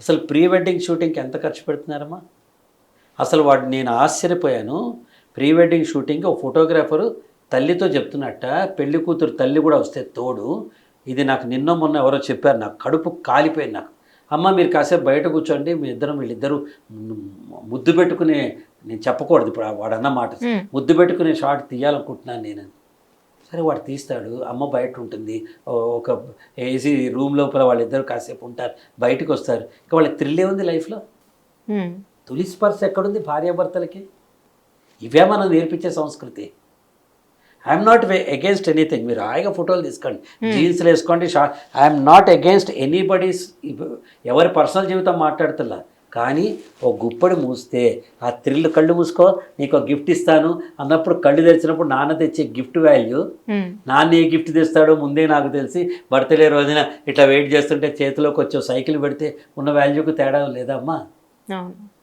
అసలు pre wedding షూటింగ్కి ఎంత ఖర్చు పెడుతున్నారమ్మా? అసలు వాడు నేను ఆశ్చర్యపోయాను. ప్రీ వెడ్డింగ్ షూటింగ్కి ఒక ఫోటోగ్రాఫరు తల్లితో చెప్తున్నట్ట, పెళ్లి కూతురు తల్లి కూడా వస్తే తోడు. ఇది నాకు నిన్న మొన్న ఎవరో చెప్పారు, నాకు కడుపు కాలిపోయింది. నాకు అమ్మ మీరు కాసేపు బయట కూర్చోండి, మీ వీళ్ళిద్దరూ ముద్దు పెట్టుకునే, నేను చెప్పకూడదు ఇప్పుడు వాడు అన్న మాట, ముద్దు పెట్టుకునే షాట్ తీయాలనుకుంటున్నాను నేను. సరే వాడు తీస్తాడు, అమ్మ బయట ఉంటుంది, ఒక ఏసీ రూమ్ లోపల వాళ్ళిద్దరు కాసేపు ఉంటారు, బయటకు వస్తారు. ఇంకా వాళ్ళకి థ్రిల్లే ఉంది లైఫ్లో. తొలి స్పర్శ ఎక్కడుంది భార్యాభర్తలకి? ఇవే మనం నేర్పించే సంస్కృతి. I'm not against anything. మీరు హాయిగా ఫోటోలు తీసుకోండి, జీన్స్లు వేసుకోండి, ఐఎమ్ నాట్ అగేన్స్ట్ ఎనీబడీస్, ఎవరి పర్సనల్ జీవితం మాట్లాడుతున్నా. కానీ ఓ గుప్పడి మూస్తే ఆ థ్రిల్, కళ్ళు మూసుకో నీకు ఒక గిఫ్ట్ ఇస్తాను అన్నప్పుడు కళ్ళు తెరిచినప్పుడు నాన్న తెచ్చే గిఫ్ట్ వాల్యూ, నాన్న ఏ గిఫ్ట్ తెస్తాడో ముందే నాకు తెలిసి బర్త్డే రోజున ఇట్లా వెయిట్ చేస్తుంటే చేతిలోకి వచ్చే సైకిల్ పెడితే ఉన్న వాల్యూకి తేడా లేదా అమ్మా?